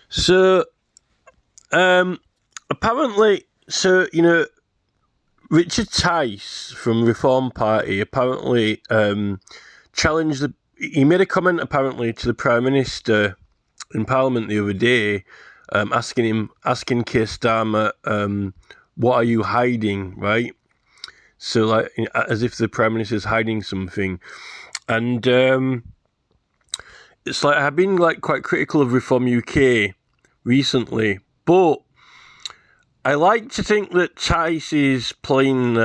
So, apparently, Richard Tice from Reform Party apparently challenged the. He made a comment apparently to the Prime Minister in Parliament the other day, asking Keir Starmer, "What are you hiding?" Right? So, like, as if the Prime Minister is hiding something, and it's like I've been like quite critical of Reform UK recently, but I like to think that Tice is playing.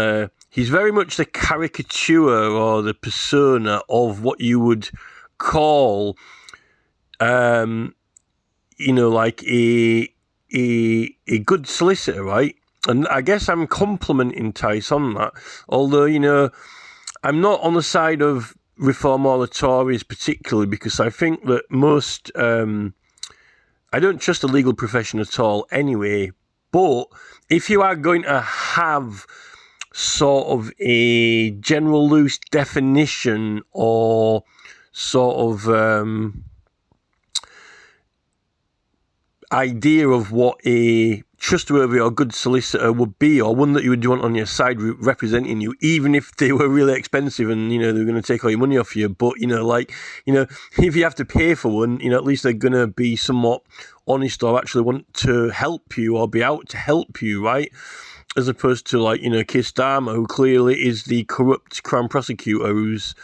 He's very much the caricature or the persona of what you would call, like a good solicitor, right? And I guess I'm complimenting Tice on that. Although, I'm not on the side of Reform or the Tories particularly, because I think that most. I don't trust the legal profession at all anyway. But if you are going to have sort of a general loose definition or sort of idea of what a trustworthy or good solicitor would be, or one that you would want on your side representing you, even if they were really expensive and they were going to take all your money off you. But if you have to pay for one, at least they're going to be somewhat honest or actually want to help you or be out to help you, right? As opposed to Keir Starmer, who clearly is the corrupt Crown prosecutor who's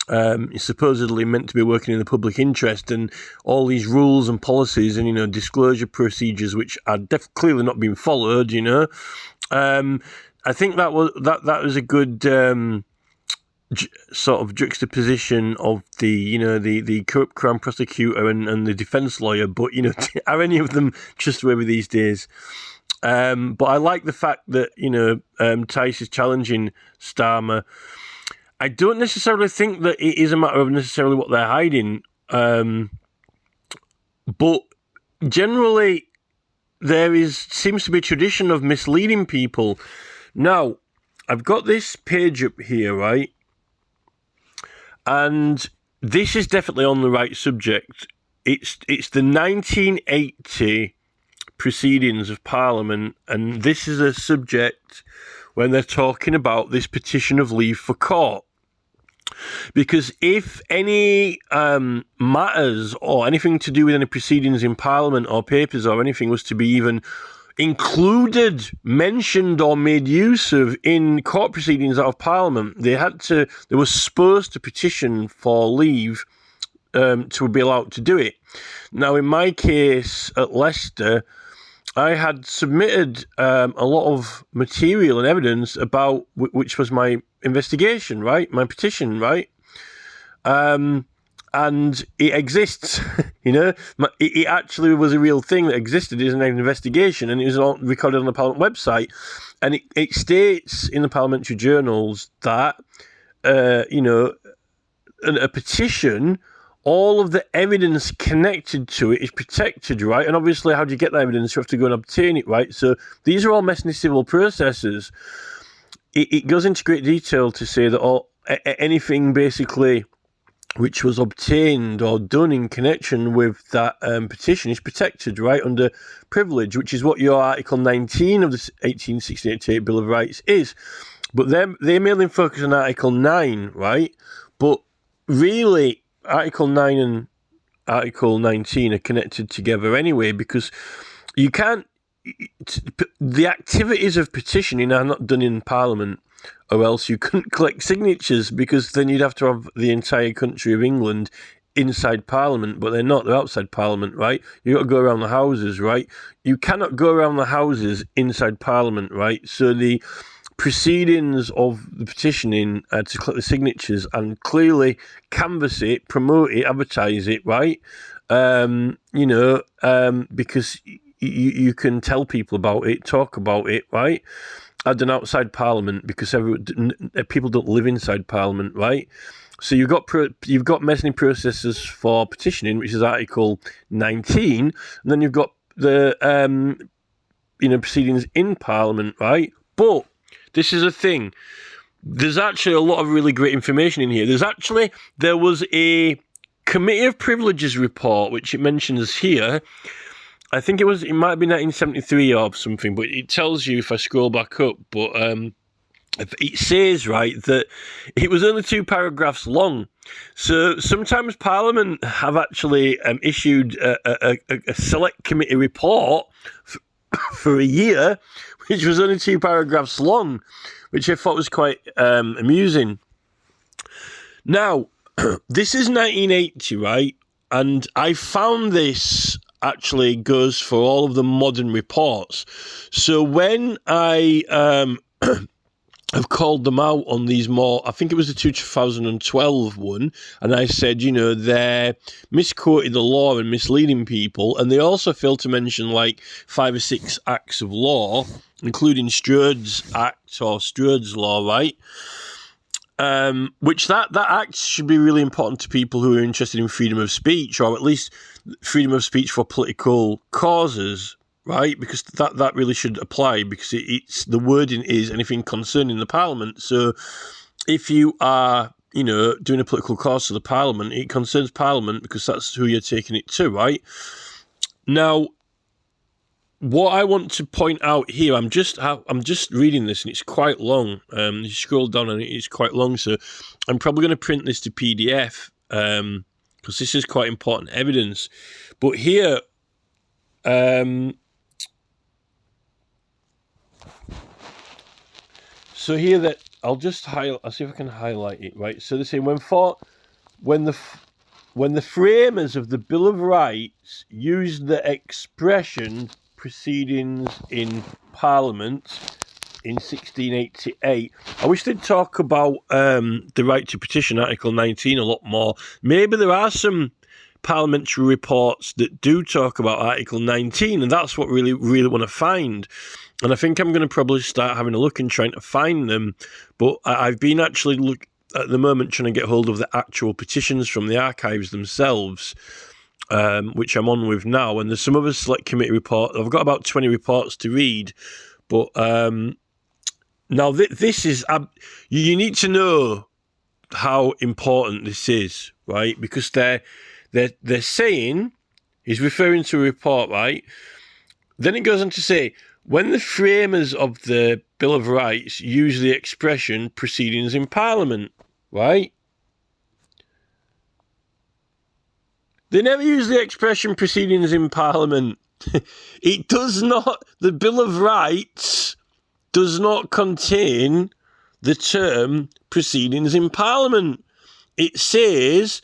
is supposedly meant to be working in the public interest, and all these rules and policies and disclosure procedures which are clearly not being followed. I think that was a good sort of juxtaposition of the corrupt Crown prosecutor and the defence lawyer. But are any of them trustworthy these days? But I like the fact that Tice is challenging Starmer. I don't necessarily think that it is a matter of necessarily what they're hiding, but generally seems to be a tradition of misleading people. Now, I've got this page up here, right, and this is definitely on the right subject. It's the 1980 proceedings of Parliament, and this is a subject when they're talking about this petition of leave for court. Because if any matters or anything to do with any proceedings in Parliament or papers or anything was to be even included, mentioned or made use of in court proceedings out of Parliament, they were supposed to petition for leave to be allowed to do it. Now, in my case at Leicester, I had submitted a lot of material and evidence about which was my investigation, right? My petition, right? And it exists, It actually was a real thing that existed as an investigation, and it was all recorded on the Parliament website. And it states in the parliamentary journals that, a petition, all of the evidence connected to it is protected, right? And obviously, how do you get that evidence? You have to go and obtain it, right? So these are all messy civil processes. It goes into great detail to say that anything basically which was obtained or done in connection with that petition is protected, right, under privilege, which is what your Article 19 of the 1868 Bill of Rights is. But they mainly focus on Article 9, right? But really, Article 9 and Article 19 are connected together anyway, because you can't. The activities of petitioning are not done in Parliament, or else you couldn't collect signatures, because then you'd have to have the entire country of England inside Parliament, but they're not. They're outside Parliament, right? You've got to go around the houses, right? You cannot go around the houses inside Parliament, right? So the proceedings of the petitioning to collect the signatures and clearly canvass it, promote it, advertise it, right? Because you can tell people about it, talk about it, right? Are done outside Parliament, because people don't live inside Parliament, right? So you've got many processes for petitioning, which is Article 19, and then you've got the proceedings in Parliament, right? But this is a thing. There's actually a lot of really great information in here. There was a Committee of Privileges report, which it mentions here, I think it might be 1973 or something, but it tells you if I scroll back up. But it says, right, that it was only 2 paragraphs long. So sometimes Parliament have actually issued a select committee report for a year, which was only 2 paragraphs long, which I thought was quite amusing. Now, this is 1980, right? And I found this actually goes for all of the modern reports. So when I have called them out on these more, I think it was the 2012 one, and I said, you know, they're misquoting the law and misleading people, and they also fail to mention like 5 or 6 acts of law, including Strode's Act or Strode's Law, right? Which that act should be really important to people who are interested in freedom of speech, or at least freedom of speech for political causes, right? Because that really should apply, because it's the wording is anything concerning the Parliament. So if you are, you know, doing a political cause to the Parliament, it concerns Parliament because that's who you're taking it to, right? Now, what I want to point out here, I'm just reading this and it's quite long. You scroll down and it's quite long, so I'm probably going to print this to PDF because this is quite important evidence. But here, so here that I'll just highlight. I'll see if I can highlight it. Right. So they say when the framers of the Bill of Rights used the expression proceedings in Parliament in 1688. I wish they'd talk about the right to petition, Article 19, a lot more. Maybe there are some parliamentary reports that do talk about Article 19, and that's what really want to find. And I think I'm going to probably start having a look and trying to find them. But I've been actually at the moment trying to get hold of the actual petitions from the archives themselves, which I'm on with now. And there's some other select committee report. I've got about 20 reports to read. But now this is, you need to know how important this is, right? Because they're saying, he's referring to a report, right? Then it goes on to say, when the framers of the Bill of Rights use the expression proceedings in Parliament, right? They never use the expression proceedings in Parliament. It does not, the Bill of Rights does not contain the term proceedings in Parliament. It says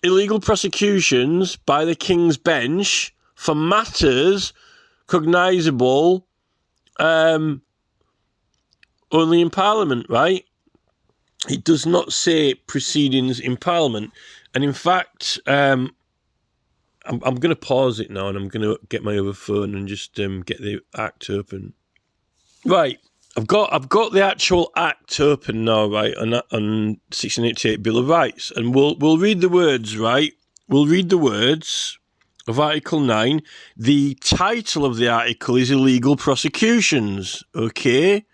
illegal prosecutions by the King's Bench for matters cognisable only in Parliament, right? It does not say proceedings in Parliament. And in fact, I'm going to pause it now and I'm going to get my other phone and just get the Act open. Right, I've got the actual Act open now, right, on 1688 Bill of Rights, and we'll read the words, right? We'll read the words of Article 9. The title of the article is Illegal Prosecutions, okay?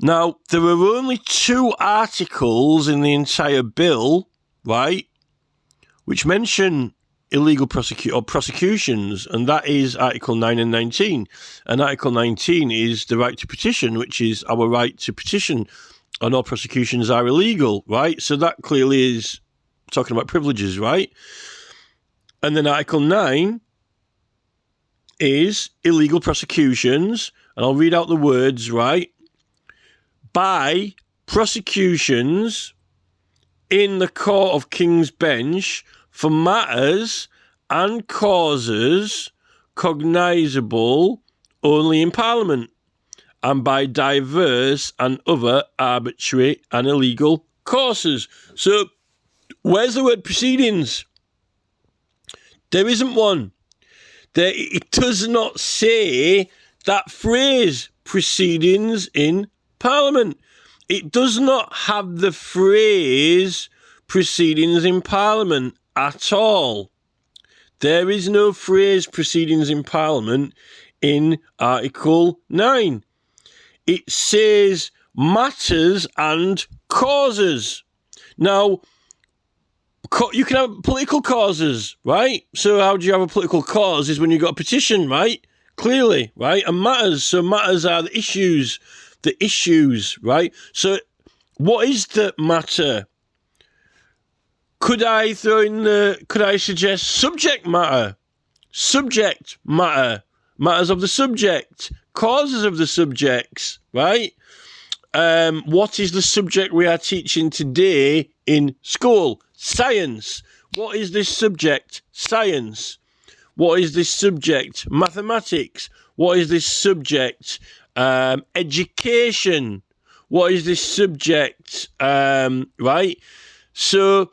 Now, there are only 2 articles in the entire bill, right, which mention illegal prosecutions, and that is Article 9 and 19. And Article 19 is the right to petition, which is our right to petition, and all prosecutions are illegal, right? So that clearly is talking about privileges, right? And then Article 9 is illegal prosecutions, and I'll read out the words, right? By prosecutions in the Court of King's Bench for matters and causes cognisable only in Parliament, and by diverse and other arbitrary and illegal causes. So, where's the word proceedings? There isn't one. It does not say that phrase, proceedings in Parliament. It does not have the phrase proceedings in Parliament at all. There is no phrase proceedings in Parliament in Article 9. It says matters and causes. Now, you can have political causes, right? So how do you have a political cause? Is when you've got a petition, right? Clearly, right? And matters. So matters are the issues, right? So what is the matter? Could I suggest subject matter? Subject matter. Matters of the subject. Causes of the subjects, right? What is the subject we are teaching today in school? Science. What is this subject? Science. What is this subject? Mathematics. What is this subject? Education. What is this subject? Right? So,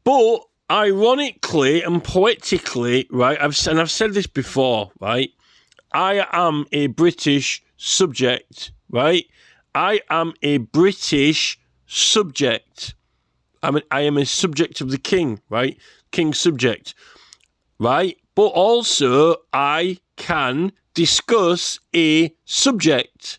but ironically and poetically, right? I've said this before, right? I am a British subject, right? I am a British subject. I am a subject of the king, right? King subject, right? But also I can discuss a subject.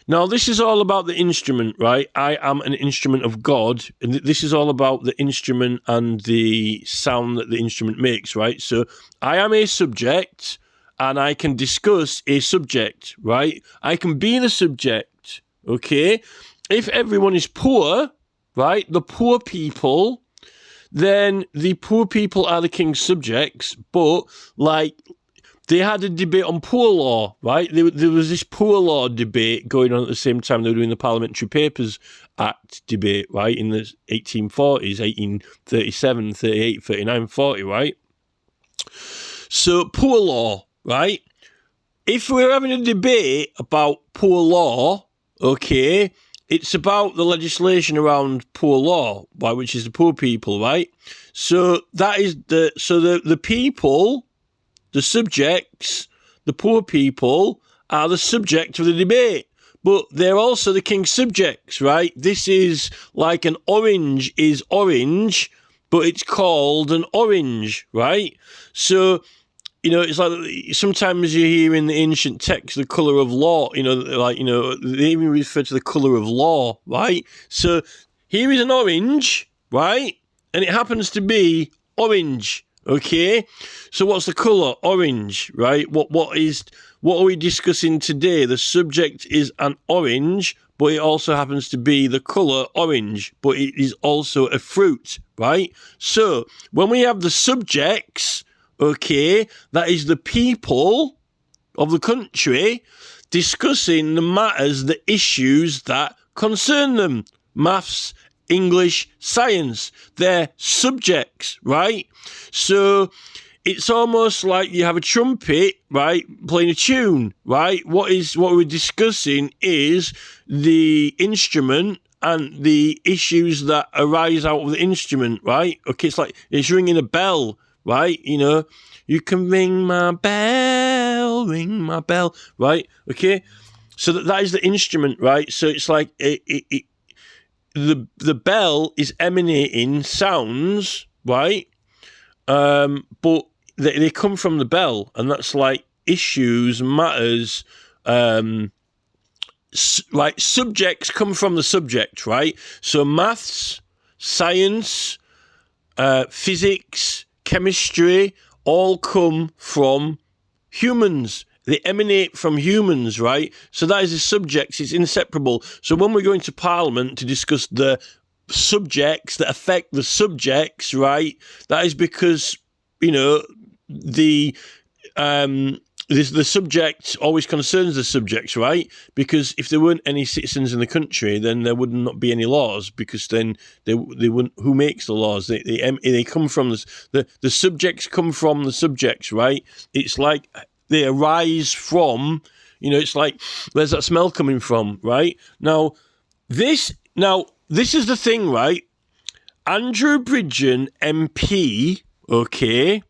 Now, this is all about the instrument, right? I am an instrument of God. And this is all about the instrument and the sound that the instrument makes, right? So I am a subject and I can discuss a subject, right? I can be the subject, okay? If everyone is poor, right, the poor people, then the poor people are the king's subjects, but like, they had a debate on poor law, right? There was this poor law debate going on at the same time they were doing the Parliamentary Papers Act debate, right? In the 1840s, 1837, 38, 39, 40, right? So poor law, right? If we're having a debate about poor law, okay, it's about the legislation around poor law, right, which is the poor people, right? So that is the people, the subjects, the poor people are the subject of the debate, but they're also the king's subjects, right? This is like an orange is orange, but it's called an orange, right? So, you know, it's like sometimes you hear in the ancient text the colour of law, you know, like, you know, they even refer to the colour of law, right? So here is an orange, right? And it happens to be orange. Okay, so what's the colour? Orange, right? What are we discussing today? The subject is an orange, but it also happens to be the colour orange, but it is also a fruit, right? So when we have the subjects, okay, that is the people of the country discussing the matters, the issues that concern them. Maths, English, science, they're subjects, right? So it's almost like you have a trumpet, right, playing a tune, right? What we're discussing is the instrument and the issues that arise out of the instrument, right? Okay, it's like it's ringing a bell, right? You know, you can ring my bell, right? Okay, so that is the instrument, right? So it's like the bell is emanating sounds, right? But they come from the bell, and that's like issues, matters, like subjects come from the subject, right? So maths, science, physics, chemistry, all come from humans. They emanate from humans, right? So that is the subjects. It's inseparable. So when we're going to Parliament to discuss the subjects that affect the subjects, right, that is because, you know, the subject always concerns the subjects, right? Because if there weren't any citizens in the country, then there would not be any laws, because then they wouldn't. Who makes the laws? They come from the subjects come from the subjects, right? It's like they arise from, you know, it's like where's that smell coming from, right? Now this is the thing, right? Andrew Bridgen MP, okay,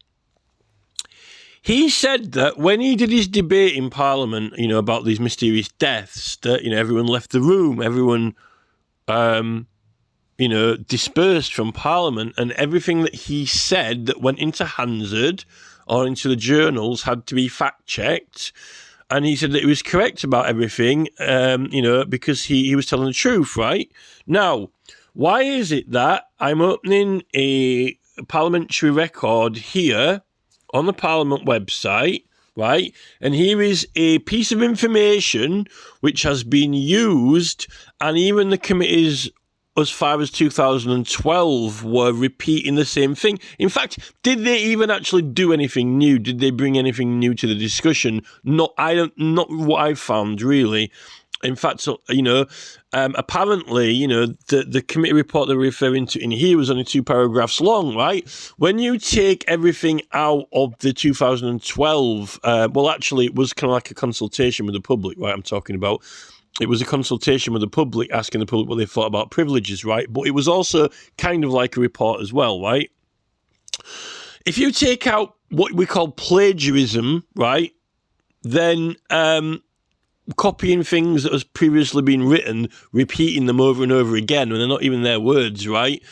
he said that when he did his debate in Parliament, you know, about these mysterious deaths, that, you know, everyone left the room, everyone, you know, dispersed from Parliament, and everything that he said that went into Hansard or into the journals had to be fact-checked. And he said that he was correct about everything, you know, because he was telling the truth, right? Now, why is it that I'm opening a parliamentary record here on the Parliament website, right? And here is a piece of information which has been used, and even the committees as far as 2012 were repeating the same thing. In fact, did they even actually do anything new? Did they bring anything new to the discussion? Not what I found, really. In fact, apparently, the committee report they're referring to in here was only 2 paragraphs long, right? When you take everything out of the 2012, well, actually, it was kind of like a consultation with the public, right? I'm talking about. It was a consultation with the public, asking the public what they thought about privileges, right? But it was also kind of like a report as well, right? If you take out what we call plagiarism, right, then copying things that has previously been written, repeating them over and over again when they're not even their words, right?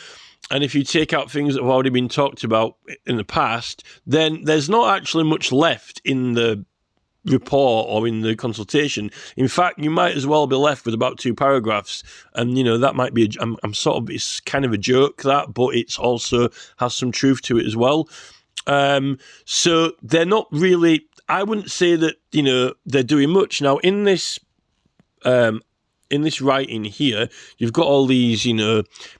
And if you take out things that have already been talked about in the past, then there's not actually much left in the report or in the consultation. In fact, you might as well be left with about 2 paragraphs, and that might be I'm sort of, it's kind of a joke, that, but it's also has some truth to it as well. So they're not really, I wouldn't say that they're doing much now in this writing here. You've got all these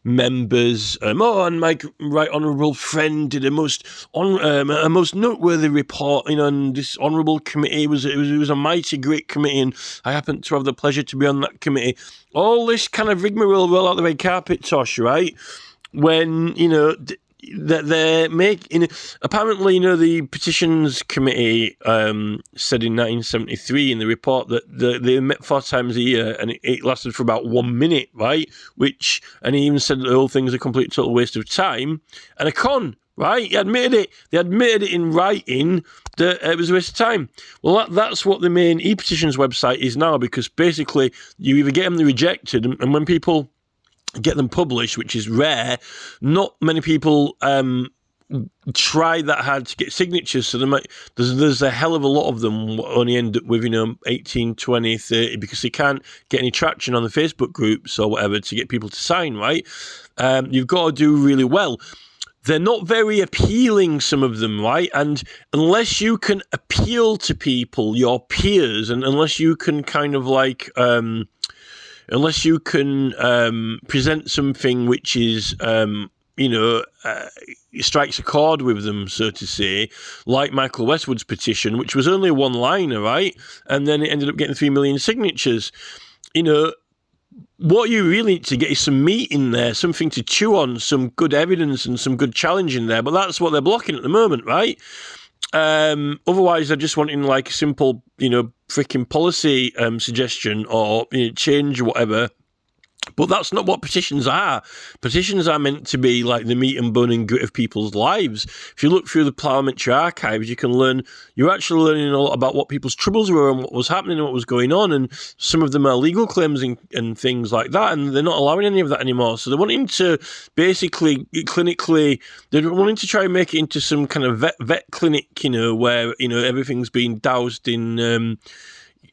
members. And my right honourable friend did a most noteworthy report. And this honourable committee it was a mighty great committee, and I happened to have the pleasure to be on that committee. All this kind of rigmarole, roll out the red carpet tosh, right? When that they're making. Apparently, the petitions committee said in 1973 in the report that they met 4 times a year, and it lasted for about 1 minute, right? And he even said that the whole thing's a complete total waste of time and a con, right? He admitted it. They admitted it in writing that it was a waste of time. Well, that's what the main e-petitions website is now, because basically you either get them rejected, and when people get them published, which is rare, not many people try that hard to get signatures, so there's a hell of a lot of them only end up with 18, 20, 30, because they can't get any traction on the Facebook groups or whatever to get people to sign, right? You've got to do really well. They're not very appealing, some of them, right? And unless you can appeal to people, your peers, and unless you can kind of like unless you can present something which is, strikes a chord with them, so to say, like Michael Westwood's petition, which was only a one-liner, right? And then it ended up getting 3 million signatures. What you really need to get is some meat in there, something to chew on, some good evidence and some good challenge in there. But that's what they're blocking at the moment, right? Otherwise, they're just wanting like a simple, freaking policy suggestion or change or whatever. But that's not what petitions are. Petitions are meant to be like the meat and bone and grit of people's lives. If you look through the parliamentary archives, you're actually learning a lot about what people's troubles were and what was happening and what was going on. And some of them are legal claims and ththings like that. And they're not allowing any of that anymore. So they're wanting to basically, clinically, they're wanting to try and make it into some kind of vet clinic, where, everything's being doused in,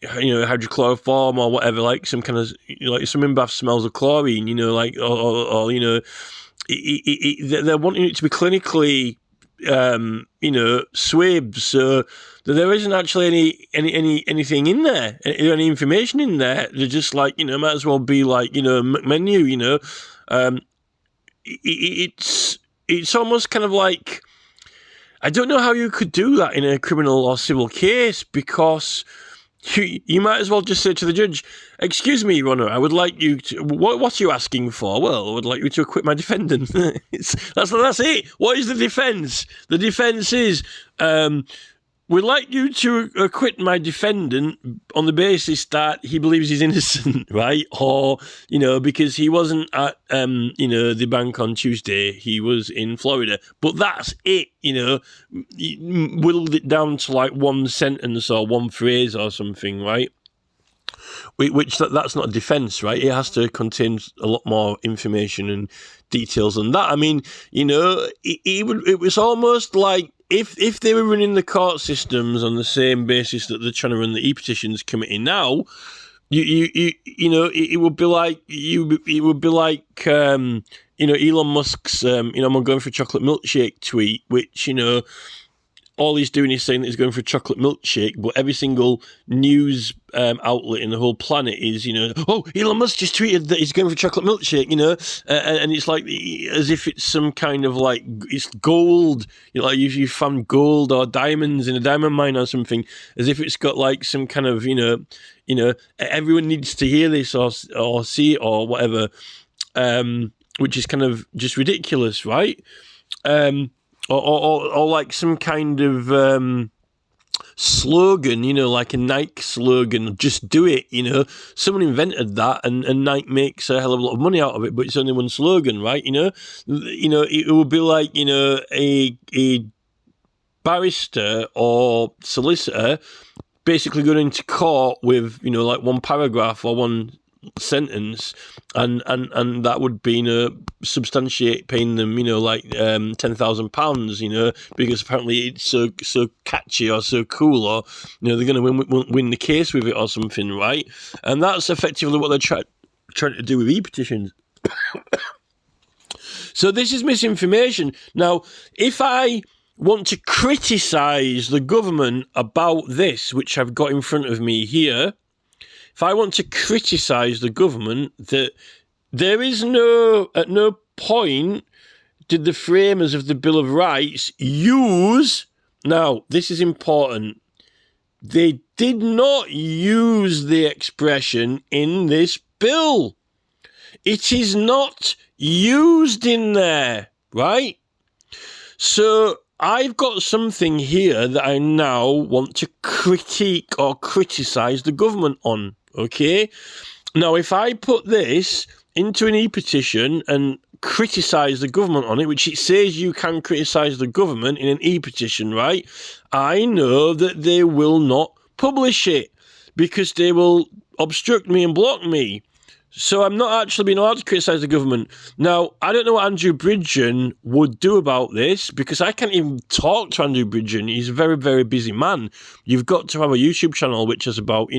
hydrochloroform or whatever, like some kind of, like some in-bath smells of chlorine, they're wanting it to be clinically, swabs, so that there isn't actually anything in there, any information in there. They're just like, might as well be like, menu, it's almost kind of like, I don't know how you could do that in a criminal or civil case, because you might as well just say to the judge, "Excuse me, Your Honour, I would like you to... What are you asking for?" "Well, I would like you to acquit my defendant." That's it. What is the defence? The defence is, "We'd like you to acquit my defendant on the basis that he believes he's innocent," right? Or, because he wasn't at, the bank on Tuesday, he was in Florida. But that's it, whittled it down to like one sentence or one phrase or something, right? Which that's not a defence, right? It has to contain a lot more information and details than that. I mean, it was almost like, if they were running the court systems on the same basis that they're trying to run the e-petitions committee now, It would be like Elon Musk's I'm going for a chocolate milkshake tweet, which all he's doing is saying that he's going for a chocolate milkshake, but every single news outlet in the whole planet is, oh, Elon Musk just tweeted that he's going for a chocolate milkshake, and it's like as if it's some kind of like it's gold, like you found gold or diamonds in a diamond mine or something, as if it's got like some kind of everyone needs to hear this or see it or whatever, which is kind of just ridiculous, right? Or like some kind of slogan, like a Nike slogan, just do it, Someone invented that and Nike makes a hell of a lot of money out of it, but it's only one slogan, right? It would be like, a barrister or solicitor basically going into court with, like one paragraph or one sentence, and that would be substantiate paying them like £10,000 because apparently it's so catchy or so cool, or they're going to win the case with it or something, right? And that's effectively what they're trying to do with e-petitions. So this is misinformation. Now, if I want to criticise the government about this, which I've got in front of me here, if I want to criticise the government, that there is at no point did the framers of the Bill of Rights use, now this is important, they did not use the expression in this bill. It is not used in there, right? So I've got something here that I now want to critique or criticise the government on, okay? Now, if I put this into an e-petition and criticise the government on it, which it says you can criticise the government in an e-petition, right? I know that they will not publish it because they will obstruct me and block me. So I'm not actually being allowed to criticise the government. Now, I don't know what Andrew Bridgen would do about this, because I can't even talk to Andrew Bridgen. He's a very, very busy man. You've got to have a YouTube channel which has about,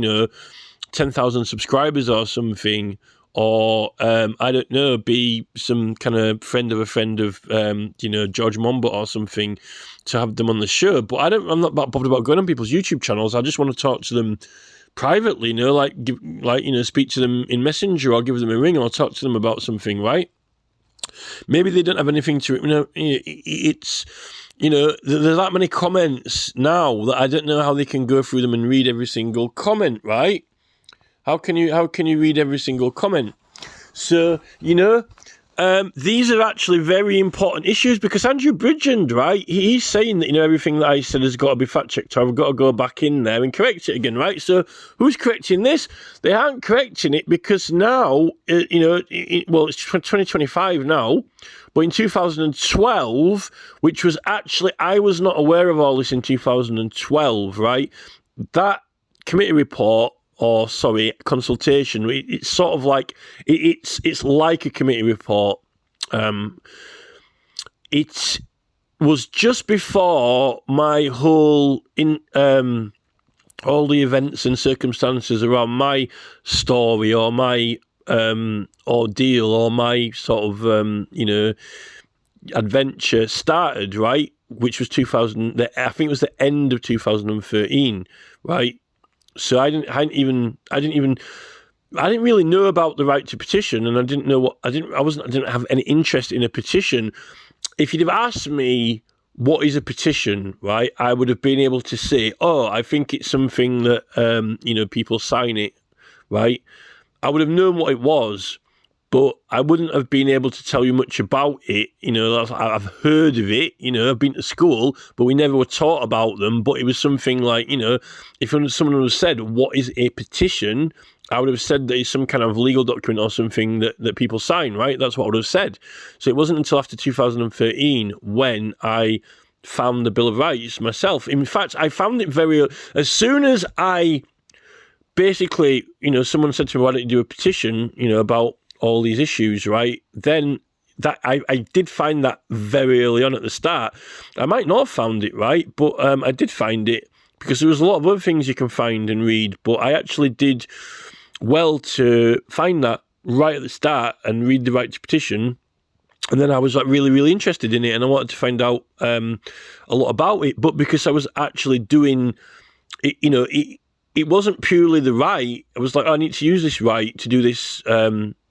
10,000 subscribers or something, or, I don't know, be some kind of friend of George Monbiot or something, to have them on the show. But I'm not that bothered about going on people's YouTube channels. I just want to talk to them privately, speak to them in Messenger or give them a ring or talk to them about something, right? Maybe they don't have anything to, it's, there's that many comments now that I don't know how they can go through them and read every single comment, right? How can you read every single comment? So, these are actually very important issues, because Andrew Bridgen, right, he's saying that, everything that I said has got to be fact-checked, or I've got to go back in there and correct it again, right? So who's correcting this? They aren't correcting it because now, it's 2025 now, but in 2012, which was actually, I was not aware of all this in 2012, right? That committee report, consultation. It's sort of like it's like a committee report. It was just before my whole all the events and circumstances around my story or my ordeal or my sort of adventure started, right? Which was 2000. I think it was the end of 2013, right? So I didn't really know about the right to petition, and I didn't have any interest in a petition. If you'd have asked me what is a petition, right, I would have been able to say, I think it's something that people sign it, right? I would have known what it was, but I wouldn't have been able to tell you much about it. I've heard of it, I've been to school, but we never were taught about them. But it was something like, if someone would have said, what is a petition? I would have said that it's some kind of legal document or something that people sign, right? That's what I would have said. So it wasn't until after 2013 when I found the Bill of Rights myself. In fact, I found it as soon as I basically, someone said to me, why don't you do a petition, about all these issues, right? Then that I did find that very early on at the start. I might not have found it, right? But I did find it because there was a lot of other things you can find and read. But I actually did well to find that right at the start and read the right to petition. And then I was like really, really interested in it, and I wanted to find out a lot about it. But because I was actually doing it, it wasn't purely the right. I was like, I need to use this right to do this,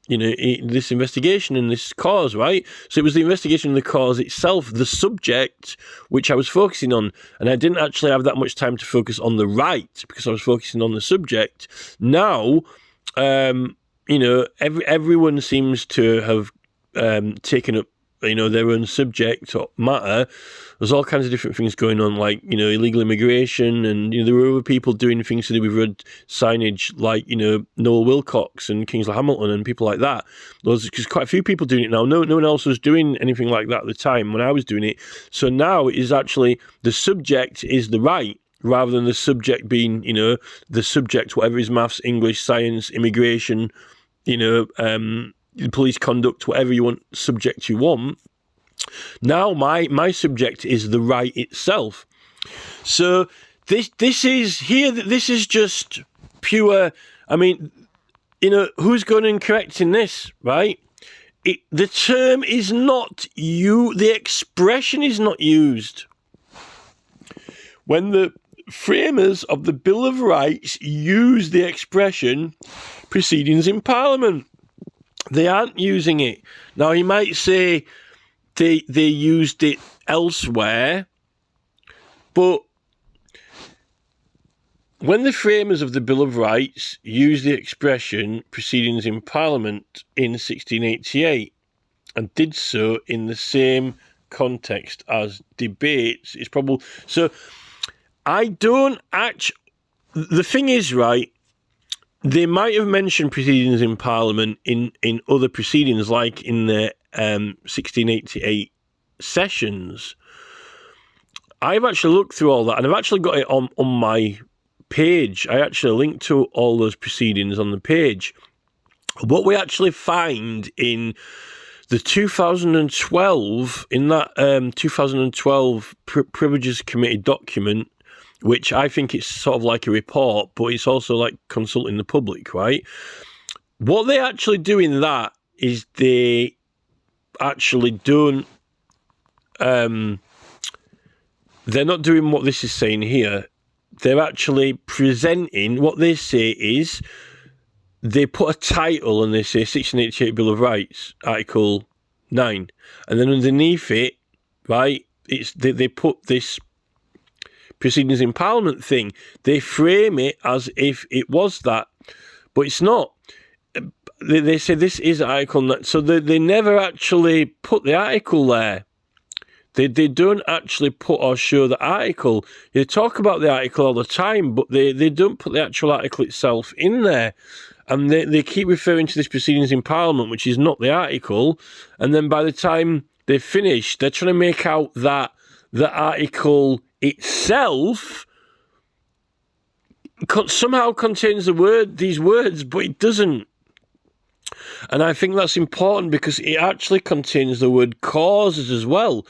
this investigation and this cause, right? So it was the investigation and the cause itself, the subject, which I was focusing on. And I didn't actually have that much time to focus on the right because I was focusing on the subject. Now, everyone seems to have taken up their own subject or matter. There's all kinds of different things going on, like illegal immigration, and there were other people doing things to do with road signage, like Noel Wilcox and Kingsley Hamilton and people like that. There's quite a few people doing it now. No one else was doing anything like that at the time when I was doing it. So now it is actually the subject is the right, rather than the subject being the subject, whatever is maths, English, science, immigration, police conduct, whatever you want, subject you want. Now my subject is the right itself. So this is just pure. I mean, who's going and correcting this, right? The term is not the expression is not used. When the framers of the Bill of Rights use the expression proceedings in Parliament, they aren't using it. Now, he might say they used it elsewhere, but when the framers of the Bill of Rights used the expression proceedings in Parliament in 1688 and did so in the same context as debates, it's probably... So, I don't actually... The thing is, right, they might have mentioned proceedings in Parliament in other proceedings, like in the 1688 sessions. I've actually looked through all that, and I've actually got it on my page. I actually linked to all those proceedings on the page. What we actually find in the 2012, in that 2012 Privileges Committee document, which I think it's sort of like a report, but it's also like consulting the public, right? What they actually do in that is they actually don't, they're not doing what this is saying here. They're actually presenting, what they say is, they put a title and they say 1688 Bill of Rights, Article 9. And then underneath it, right, they put this proceedings in Parliament thing. They frame it as if it was that, but it's not. They say this is article, so they never actually put the article there. They don't actually put or show the article. They talk about the article all the time, but they don't put the actual article itself in there. And they keep referring to this proceedings in Parliament, which is not the article. And then by the time they finish, they're trying to make out that the article itself somehow contains these words, but it doesn't. And I think that's important because it actually contains the word causes as well.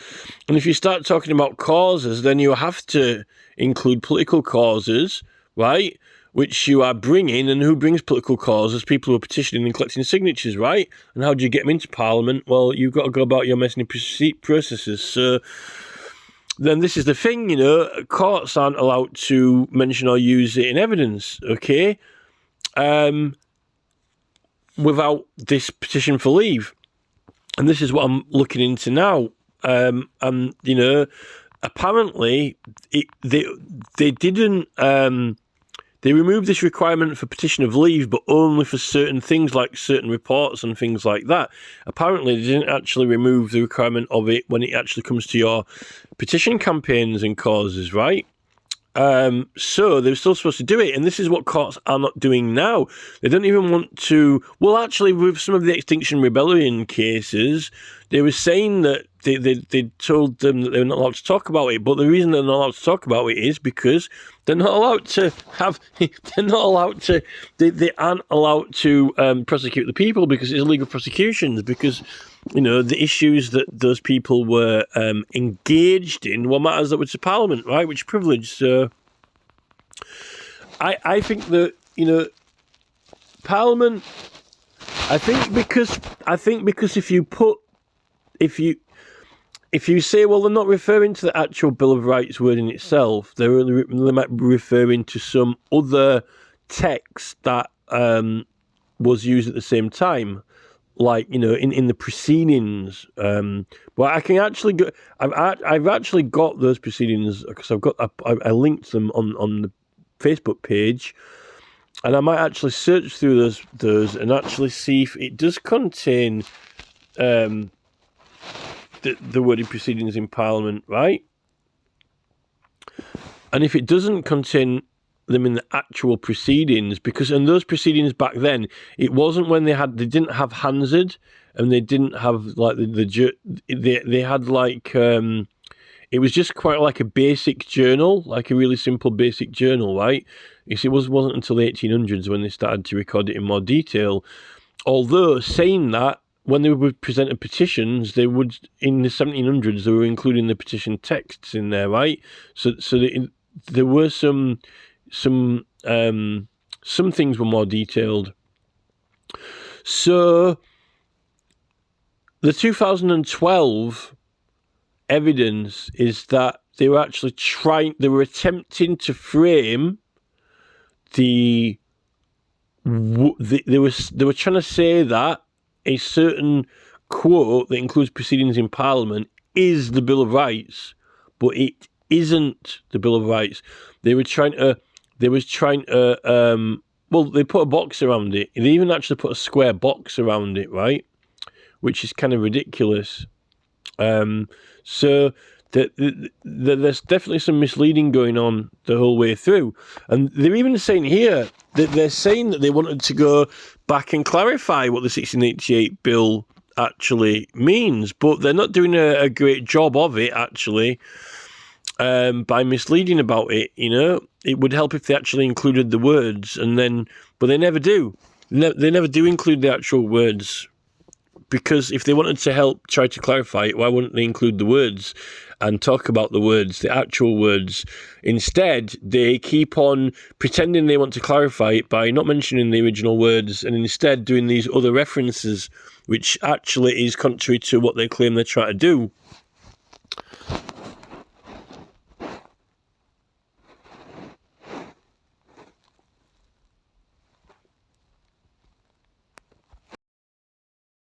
And if you start talking about causes, then you have to include political causes, right? Which you are bringing, and who brings political causes? People who are petitioning and collecting signatures, right? And how do you get them into Parliament? Well, you've got to go about your messy processes. So then this is the thing, courts aren't allowed to mention or use it in evidence, okay? Without this petition for leave. And this is what I'm looking into now. And, apparently they didn't... They removed this requirement for petition of leave, but only for certain things like certain reports and things like that. Apparently, they didn't actually remove the requirement of it when it actually comes to your petition campaigns and causes, right? So they're still supposed to do it, and this is what courts are not doing now. They don't even want to... Well, actually, with some of the Extinction Rebellion cases, they were saying that they told them that they were not allowed to talk about it, but the reason they're not allowed to talk about it is because they're not allowed to have... They're not allowed to... They aren't allowed to prosecute the people because it's illegal prosecutions, because... the issues that those people were engaged in were matters that were to Parliament, right, which privilege. So I think that, Parliament. I think because if you say, well, they're not referring to the actual Bill of Rights word in itself, they might be referring to some other text that was used at the same time, like, you know, in the proceedings. But I can actually go. I've actually got those proceedings because I linked them on the Facebook page, and I might actually search through those and actually see if it does contain the worded proceedings in Parliament, right? And if it doesn't contain them in the actual proceedings, because in those proceedings back then, it wasn't when they didn't have Hansard, and they didn't have like they had like it was just quite like a basic journal, like a really simple basic journal, right? You see, it wasn't until the 1800s when they started to record it in more detail. Although saying that, when they would present petitions, they would, in the 1700s, they were including the petition texts in there, right? So there were some things were more detailed. So the 2012 evidence is that they were attempting to frame they were trying to say that a certain quote that includes proceedings in Parliament is the Bill of Rights, but it isn't the Bill of Rights. They put a box around it. They even actually put a square box around it, right? Which is kind of ridiculous. So there's definitely some misleading going on the whole way through. And they're even saying here that they're saying that they wanted to go back and clarify what the 1688 bill actually means, but they're not doing a great job of it, actually, by misleading about it. You know, it would help if they actually included the words, but they never do. They never do include the actual words. Because if they wanted to help try to clarify it, why wouldn't they include the words and talk about the words, the actual words? Instead, they keep on pretending they want to clarify it by not mentioning the original words and instead doing these other references, which actually is contrary to what they claim they're trying to do.